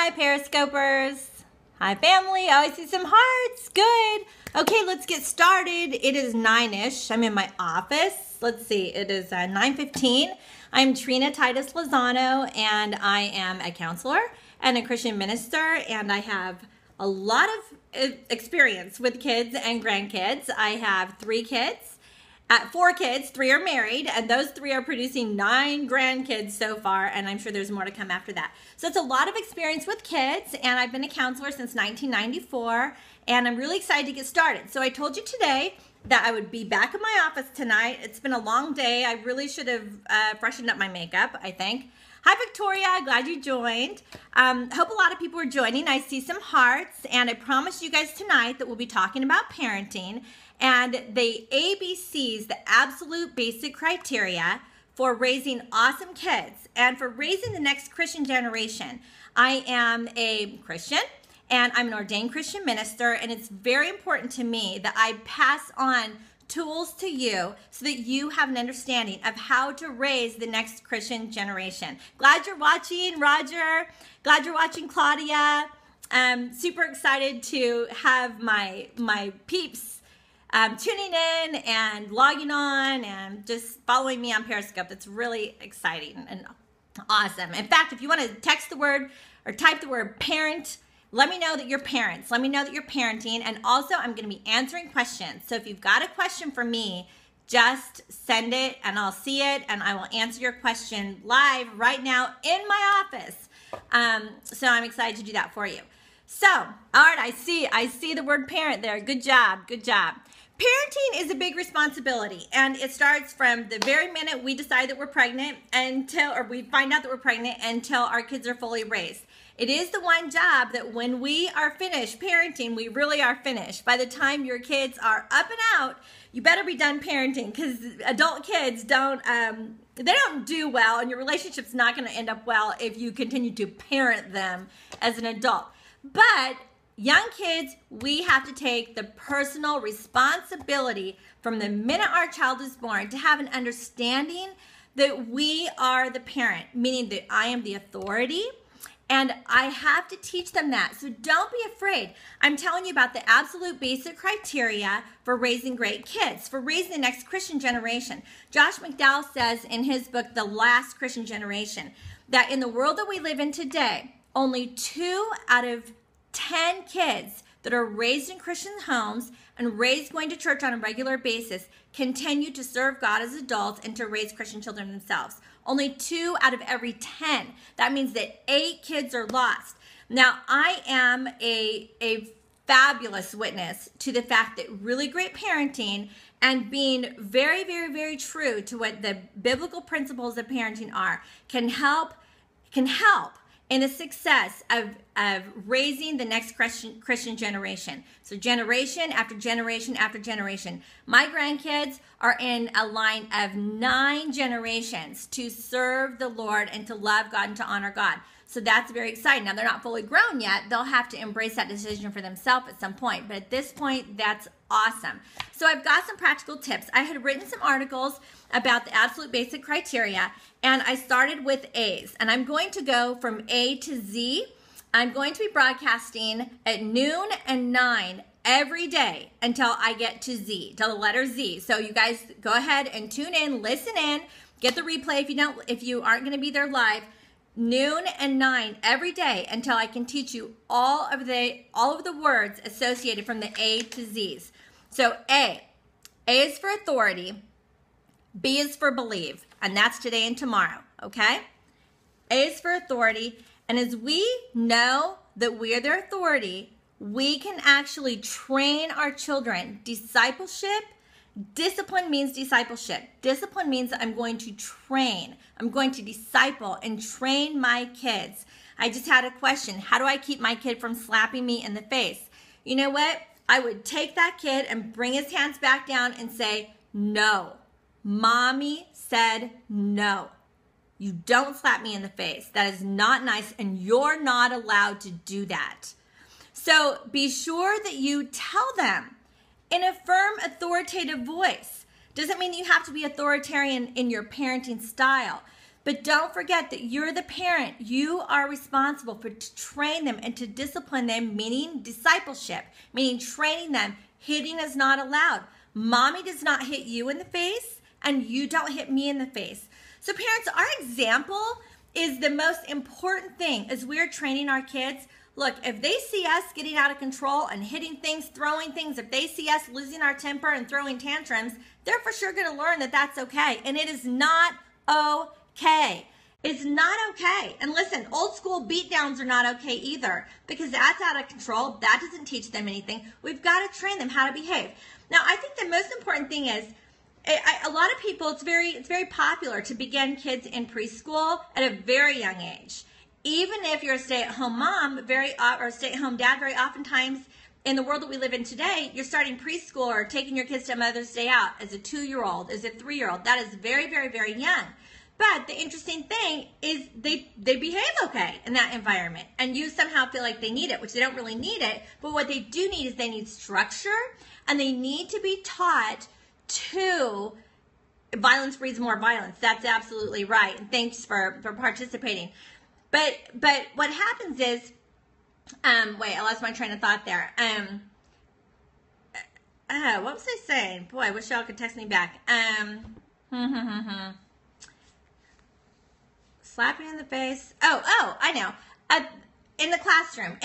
Hi, Periscopers. Hi, family. Oh, I see some hearts. Good. Okay, let's get started. It is 9-ish. I'm in my office. Let's see. It is 9:15. I'm Trina Titus Lozano, and I am a counselor and a Christian minister, and I have a lot of experience with kids and grandkids. I have 3 kids. 4 kids, 3 are married, and those 3 are producing 9 grandkids so far, and I'm sure there's more to come after that. So it's a lot of experience with kids, and I've been a counselor since 1994, and I'm really excited to get started. So I told you today that I would be back in my office tonight. It's been a long day. I really should have freshened up my makeup, I think. Hi, Victoria. Glad you joined. Hope a lot of people are joining. I see some hearts, and I promised you guys tonight that we'll be talking about parenting and the ABCs, the absolute basic criteria for raising awesome kids and for raising the next Christian generation. I am a Christian, and I'm an ordained Christian minister, and it's very important to me that I pass on tools to you so that you have an understanding of how to raise the next Christian generation. Glad you're watching, Roger. Glad you're watching, Claudia. I'm super excited to have my peeps tuning in and logging on and just following me on Periscope. That's really exciting and awesome. In fact, if you want to text the word or type the word parent, let me know that you're parents. Let me know that you're parenting. And also, I'm going to be answering questions. So if you've got a question for me, just send it and I'll see it and I will answer your question live right now in my office. So I'm excited to do that for you. So, all right, I see the word parent there. Good job, good job. Parenting is a big responsibility, and it starts from the very minute we decide that we're pregnant or we find out that we're pregnant until our kids are fully raised. It is the one job that when we are finished parenting, we really are finished. By the time your kids are up and out, you better be done parenting, because adult kids don't do well, and your relationship's not going to end up well if you continue to parent them as an adult. But young kids, we have to take the personal responsibility from the minute our child is born to have an understanding that we are the parent, meaning that I am the authority, and I have to teach them that. So don't be afraid. I'm telling you about the absolute basic criteria for raising great kids, for raising the next Christian generation. Josh McDowell says in his book, The Last Christian Generation, that in the world that we live in today, only 2 out of 10 kids that are raised in Christian homes and raised going to church on a regular basis continue to serve God as adults and to raise Christian children themselves. Only 2 out of every 10. That means that 8 kids are lost. Now, I am a fabulous witness to the fact that really great parenting and being very, very, very true to what the biblical principles of parenting are can help in the success of raising the next Christian generation. So generation after generation after generation. My grandkids are in a line of 9 generations to serve the Lord and to love God and to honor God. So that's very exciting. Now, they're not fully grown yet. They'll have to embrace that decision for themselves at some point. But at this point, that's awesome. So I've got some practical tips. I had written some articles about the absolute basic criteria, and I started with A's. And I'm going to go from A to Z. I'm going to be broadcasting at noon and 9 every day until I get to Z, till the letter Z. So you guys go ahead and tune in, listen in, get the replay if you aren't going to be there live. Noon and 9 every day until I can teach you all of the words associated from the A to Z's. So A is for authority, B is for believe, and that's today and tomorrow, okay? A is for authority, and as we know that we are their authority, we can actually train our children. Discipline means discipleship. Discipline means that I'm going to train. I'm going to disciple and train my kids. I just had a question. How do I keep my kid from slapping me in the face? You know what? I would take that kid and bring his hands back down and say, no. Mommy said no. You don't slap me in the face. That is not nice, and you're not allowed to do that. So be sure that you tell them in a firm, authoritative voice. Doesn't mean you have to be authoritarian in your parenting style, But don't forget that you're the parent. You are responsible for to train them and to discipline them, meaning discipleship, meaning training them. Hitting is not allowed. Mommy does not hit you in the face, and you don't hit me in the face. So parents, our example is the most important thing as we're training our kids. Look, if they see us getting out of control and hitting things, throwing things, if they see us losing our temper and throwing tantrums, they're for sure going to learn that that's okay. And it is not okay. It's not okay. And listen, old school beatdowns are not okay either, because that's out of control. That doesn't teach them anything. We've got to train them how to behave. Now, I think the most important thing is, a lot of people, it's very popular to begin kids in preschool at a very young age. Even if you're a stay-at-home mom, or stay-at-home dad, very oftentimes in the world that we live in today, you're starting preschool or taking your kids to Mother's Day out as a 2-year-old, as a 3-year-old. That is very, very, very young. But the interesting thing is they behave okay in that environment, and you somehow feel like they need it, which they don't really need it. But what they do need is they need structure, and they need to be taught to violence breeds more violence. That's absolutely right. And thanks for participating. But what happens is, wait, I lost my train of thought there. What was I saying? Boy, I wish y'all could text me back. Slapping in the face. Oh, I know. In the classroom,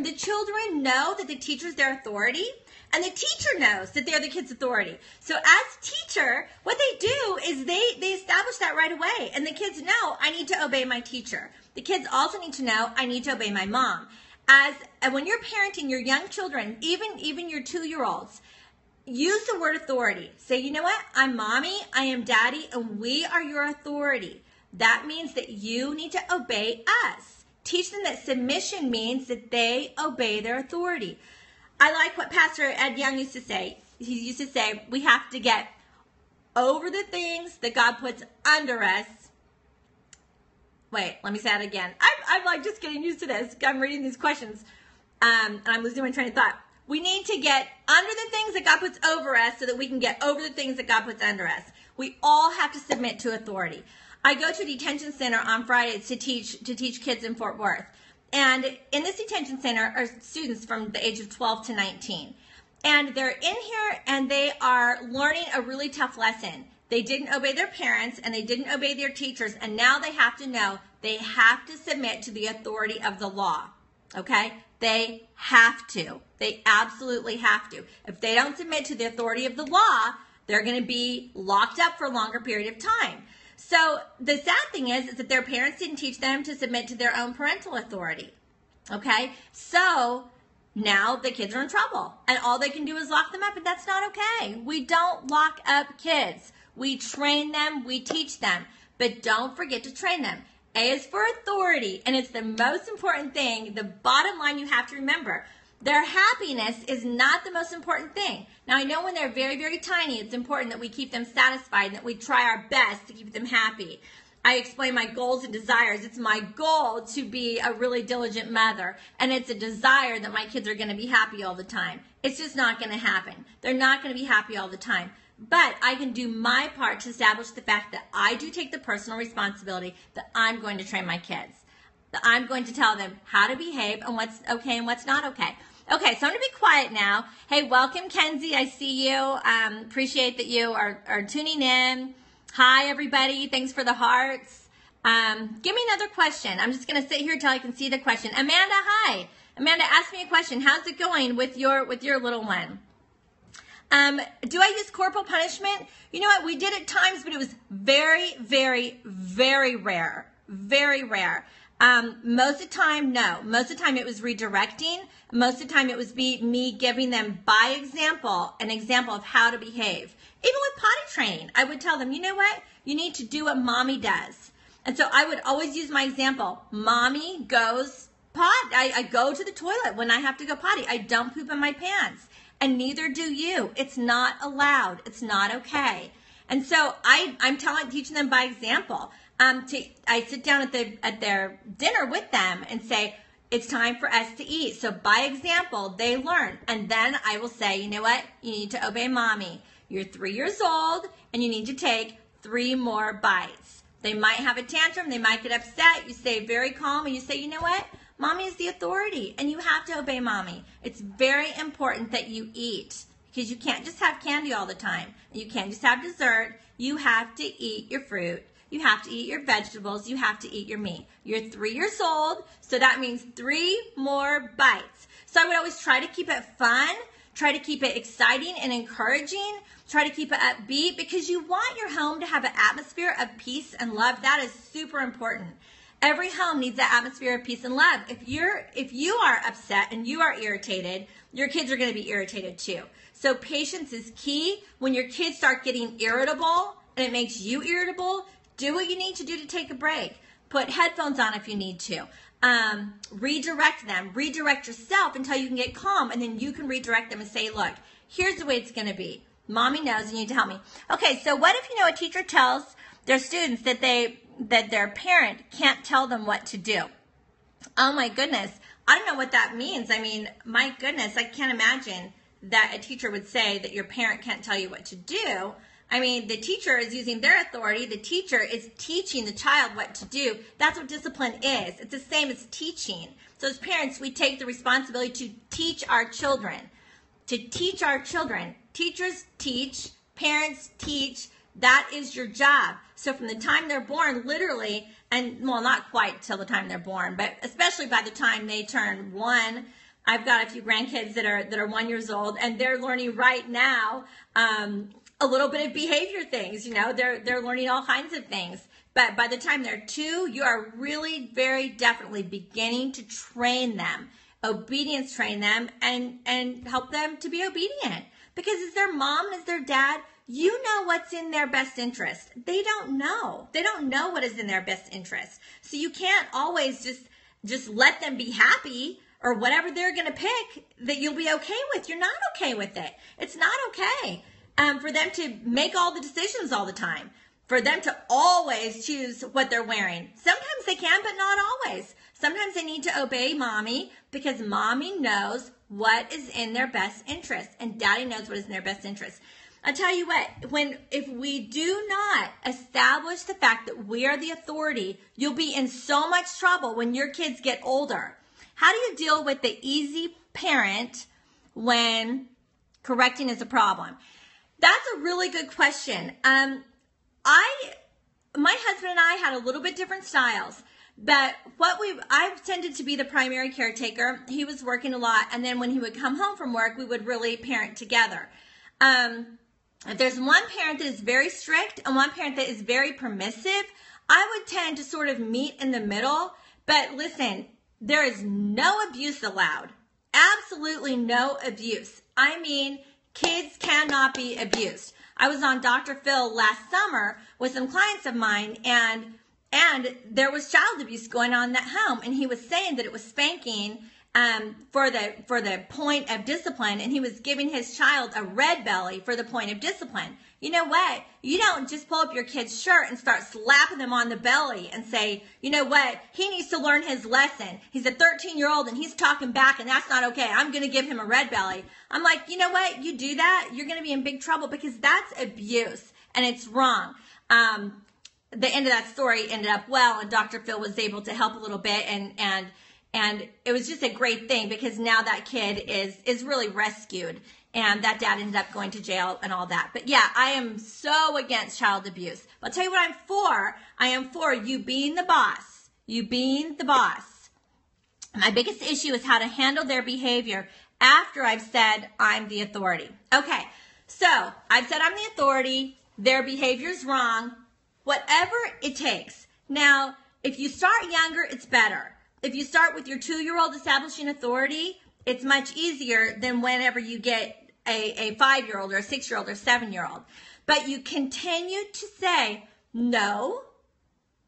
the children know that the teacher's their authority, and the teacher knows that they're the kid's authority. So as teacher, what they do is they establish that right away, and the kids know, I need to obey my teacher. The kids also need to know, I need to obey my mom. And when you're parenting your young children, even your 2-year-olds, use the word authority. Say, you know what? I'm mommy, I am daddy, and we are your authority. That means that you need to obey us. Teach them that submission means that they obey their authority. I like what Pastor Ed Young used to say. He used to say, we have to get over the things that God puts under us. Wait, let me say that again. I'm like just getting used to this. I'm reading these questions, and I'm losing my train of thought. We need to get under the things that God puts over us so that we can get over the things that God puts under us. We all have to submit to authority. I go to a detention center on Fridays to teach kids in Fort Worth. And in this detention center are students from the age of 12 to 19. And they're in here and they are learning a really tough lesson. They didn't obey their parents and they didn't obey their teachers. And now they have to know they have to submit to the authority of the law. Okay? They have to. They absolutely have to. If they don't submit to the authority of the law, they're going to be locked up for a longer period of time. So the sad thing is that their parents didn't teach them to submit to their own parental authority. Okay? So now the kids are in trouble. And all they can do is lock them up, and that's not okay. We don't lock up kids. We train them, we teach them. But don't forget to train them. A is for authority, and it's the most important thing. The bottom line you have to remember. Their happiness is not the most important thing. Now, I know when they're very, very tiny, it's important that we keep them satisfied and that we try our best to keep them happy. I explain my goals and desires. It's my goal to be a really diligent mother, and it's a desire that my kids are going to be happy all the time. It's just not going to happen. They're not going to be happy all the time. But I can do my part to establish the fact that I do take the personal responsibility that I'm going to train my kids. That I'm going to tell them how to behave and what's okay and what's not okay. Okay, so I'm going to be quiet now. Hey, welcome, Kenzie. I see you. Appreciate that you are tuning in. Hi, everybody. Thanks for the hearts. Give me another question. I'm just going to sit here until I can see the question. Amanda, hi. Amanda, ask me a question. How's it going with your little one? Do I use corporal punishment? You know what? We did at times, but it was very, very, very rare. Very rare. Most of the time, no. Most of the time it was redirecting. Most of the time it was me giving them by example, an example of how to behave. Even with potty training, I would tell them, you know what? You need to do what mommy does. And so I would always use my example. Mommy goes potty. I go to the toilet when I have to go potty. I don't poop in my pants. And neither do you. It's not allowed. It's not okay. And so I'm teaching them by example. I sit down at their dinner with them and say, it's time for us to eat. So by example, they learn. And then I will say, you know what? You need to obey mommy. You're 3 years old and you need to take 3 more bites. They might have a tantrum. They might get upset. You stay very calm and you say, you know what? Mommy is the authority and you have to obey mommy. It's very important that you eat because you can't just have candy all the time. You can't just have dessert. You have to eat your fruit. You have to eat your vegetables. You have to eat your meat. You're 3 years old, so that means 3 more bites. So I would always try to keep it fun, try to keep it exciting and encouraging, try to keep it upbeat because you want your home to have an atmosphere of peace and love. That is super important. Every home needs that atmosphere of peace and love. If you are upset and you are irritated, your kids are going to be irritated too. So patience is key. When your kids start getting irritable and it makes you irritable, do what you need to do to take a break. Put headphones on if you need to. Redirect them. Redirect yourself until you can get calm, and then you can redirect them and say, look, here's the way it's going to be. Mommy knows you need to help me. Okay, so what if a teacher tells their students that their parent can't tell them what to do? Oh my goodness. I don't know what that means. I mean, my goodness, I can't imagine that a teacher would say that your parent can't tell you what to do. I mean, the teacher is using their authority. The teacher is teaching the child what to do. That's what discipline is. It's the same as teaching. So as parents, we take the responsibility to teach our children. To teach our children. Teachers teach. Parents teach. That is your job. So from the time they're born, literally, and well, not quite till the time they're born, but especially by the time they turn 1. I've got a few grandkids that are 1 year old, and they're learning right now a little bit of behavior things. They're learning all kinds of things. But by the time they're 2, you are really very definitely beginning to train them, obedience train them, and help them to be obedient. Because as their mom, as their dad, you know what's in their best interest. They don't know. They don't know what is in their best interest. So you can't always just let them be happy or whatever they're going to pick that you'll be okay with. You're not okay with it. It's not okay for them to make all the decisions all the time, for them to always choose what they're wearing. Sometimes they can, but not always. Sometimes they need to obey mommy because mommy knows what is in their best interest and daddy knows what is in their best interest. I tell you what, if we do not establish the fact that we are the authority, you'll be in so much trouble when your kids get older. How do you deal with the easy parent when correcting is a problem? That's a really good question. My husband and I had a little bit different styles, but I tended to be the primary caretaker. He was working a lot, and then when he would come home from work, we would really parent together. If there's one parent that is very strict and one parent that is very permissive, I would tend to sort of meet in the middle. But listen, there is no abuse allowed. Absolutely no abuse. I mean, kids cannot be abused. I was on Dr. Phil last summer with some clients of mine, and there was child abuse going on in that home, and he was saying that it was spanking for the point of discipline, and he was giving his child a red belly for the point of discipline. You know what? You don't just pull up your kid's shirt and start slapping them on the belly and say, you know what? He needs to learn his lesson. He's a 13-year-old and he's talking back, and that's not okay. I'm going to give him a red belly. I'm like, you know what? You do that, you're going to be in big trouble because that's abuse and it's wrong. The end of that story ended up well, and Dr. Phil was able to help a little bit, and it was just a great thing because now that kid is really rescued, and that dad ended up going to jail and all that. But yeah, I am so against child abuse. I'll tell you what I'm for. I am for you being the boss. You being the boss. My biggest issue is how to handle their behavior after I've said I'm the authority. Okay, so I've said I'm the authority. Their behavior's wrong. Whatever it takes. Now, if you start younger, it's better. If you start with your 2-year-old establishing authority, it's much easier than whenever you get a 5-year-old or a 6-year-old or 7-year-old. But you continue to say, no,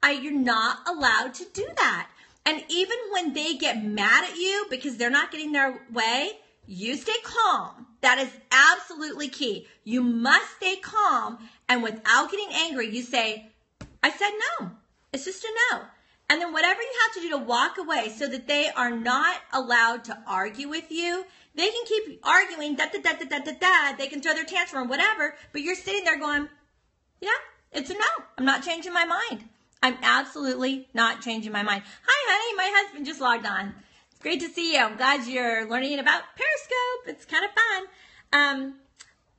you're not allowed to do that. And even when they get mad at you because they're not getting their way, you stay calm. That is absolutely key. You must stay calm, and without getting angry, you say, I said no. It's just a no. And then whatever you have to do to walk away so that they are not allowed to argue with you, they can keep arguing, they can throw their tantrum or whatever, but you're sitting there going, yeah, it's a no. I'm not changing my mind. I'm absolutely not changing my mind. Hi, honey. My husband just logged on. It's great to see you. I'm glad you're learning about Periscope. It's kind of fun.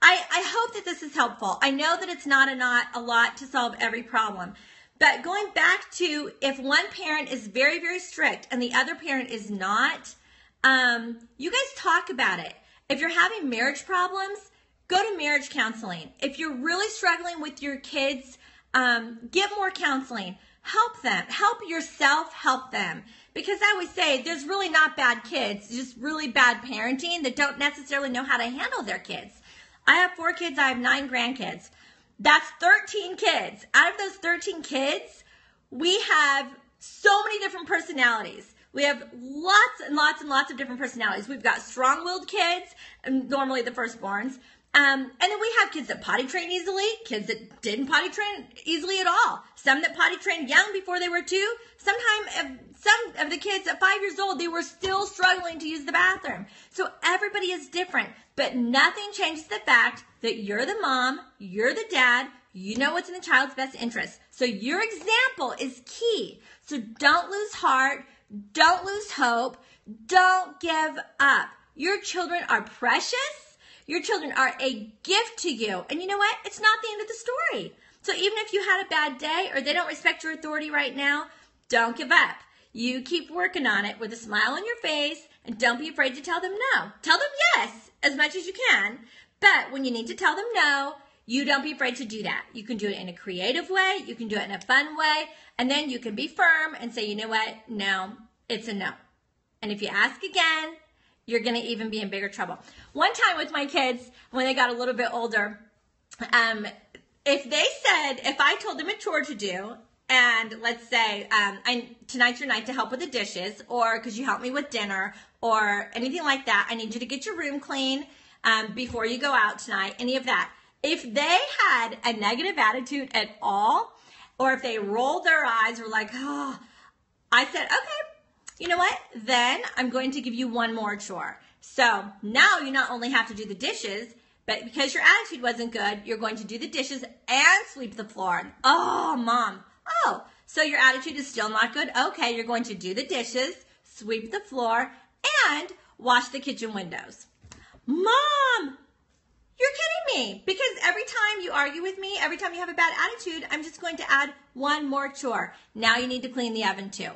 I hope that this is helpful. I know that it's not a lot to solve every problem. But going back to if one parent is very, very strict and the other parent is not, you guys talk about it. If you're having marriage problems, go to marriage counseling. If you're really struggling with your kids, get more counseling. Help them. Help yourself. Help them. Because I always say there's really not bad kids, just really bad parenting that don't necessarily know how to handle their kids. I have 4 kids. I have 9 grandkids. That's 13 kids. Out of those 13 kids, we have so many different personalities. We have lots and lots and lots of different personalities. We've got strong-willed kids, normally the firstborns. And then we have kids that potty train easily, kids that didn't potty train easily at all. Some that potty trained young before they were 2. Sometimes some of the kids at 5 years old, they were still struggling to use the bathroom. So everybody is different, but nothing changes the fact that you're the mom, you're the dad, you know what's in the child's best interest. So your example is key. So don't lose heart, don't lose hope, don't give up. Your children are precious. Your children are a gift to you. And you know what? It's not the end of the story. So even if you had a bad day or they don't respect your authority right now, don't give up. You keep working on it with a smile on your face and don't be afraid to tell them no. Tell them yes as much as you can. But when you need to tell them no, you don't be afraid to do that. You can do it in a creative way. You can do it in a fun way. And then you can be firm and say, you know what? No, it's a no. And if you ask again, you're going to even be in bigger trouble. One time with my kids, when they got a little bit older, if I told them a chore to do, and let's say, tonight's your night to help with the dishes, or could you help me with dinner, or anything like that, I need you to get your room clean before you go out tonight, any of that. If they had a negative attitude at all, or if they rolled their eyes or like, oh, I said, okay, you know what? Then I'm going to give you one more chore. So now you not only have to do the dishes, but because your attitude wasn't good, you're going to do the dishes and sweep the floor. Oh, Mom. Oh, so your attitude is still not good? Okay, you're going to do the dishes, sweep the floor, and wash the kitchen windows. Mom, you're kidding me. Because every time you argue with me, every time you have a bad attitude, I'm just going to add one more chore. Now you need to clean the oven too.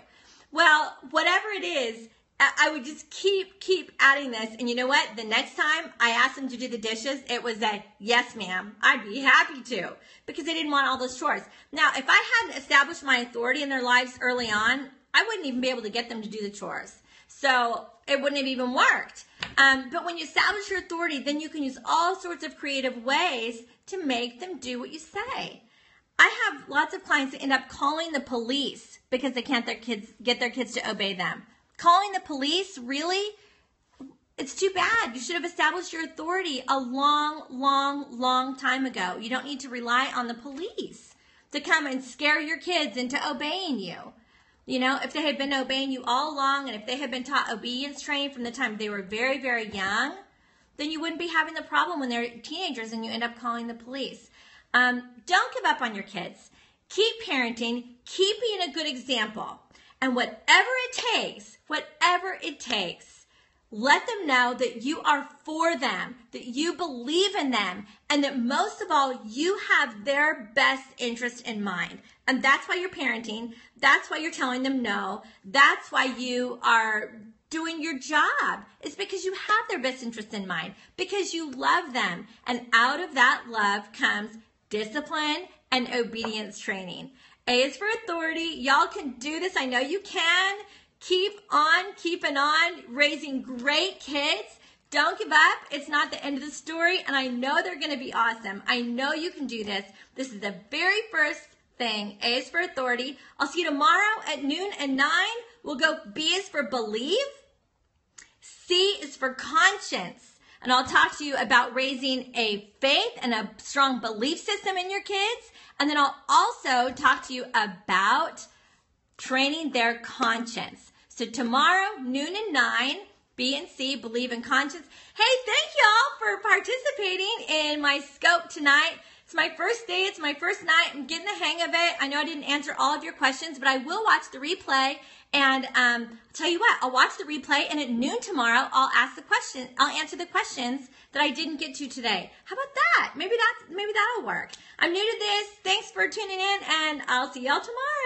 Well, whatever it is, I would just keep adding this. And you know what? The next time I asked them to do the dishes, it was a yes, ma'am. I'd be happy to, because they didn't want all those chores. Now, if I hadn't established my authority in their lives early on, I wouldn't even be able to get them to do the chores. So it wouldn't have even worked. But when you establish your authority, then you can use all sorts of creative ways to make them do what you say. I have lots of clients that end up calling the police because they can't get their kids to obey them. Calling the police, really? It's too bad. You should have established your authority a long time ago. You don't need to rely on the police to come and scare your kids into obeying you. You know, if they had been obeying you all along, and if they had been taught obedience training from the time they were very, very young, then you wouldn't be having the problem when they're teenagers and you end up calling the police. Don't give up on your kids. Keep parenting. Keep being a good example. And whatever it takes, let them know that you are for them, that you believe in them, and that most of all, you have their best interest in mind. And that's why you're parenting. That's why you're telling them no. That's why you are doing your job. It's because you have their best interest in mind, because you love them. And out of that love comes discipline and obedience training. A is for authority. Y'all can do this. I know you can. Keep on keeping on, raising great kids. Don't give up. It's not the end of the story, and I know they're going to be awesome. I know you can do this. This is the very first thing. A is for authority. I'll see you tomorrow at noon and 9. We'll go B is for believe. C is for conscience. And I'll talk to you about raising a faith and a strong belief system in your kids. And then I'll also talk to you about training their conscience. So tomorrow, noon and 9, B and C, believe in conscience. Hey, thank y'all for participating in my scope tonight. It's my first day. It's my first night. I'm getting the hang of it. I know I didn't answer all of your questions, but I will watch the replay. And I'll tell you what, I'll watch the replay, and at noon tomorrow, I'll answer the questions that I didn't get to today. How about that? Maybe that'll work. I'm new to this. Thanks for tuning in, and I'll see y'all tomorrow.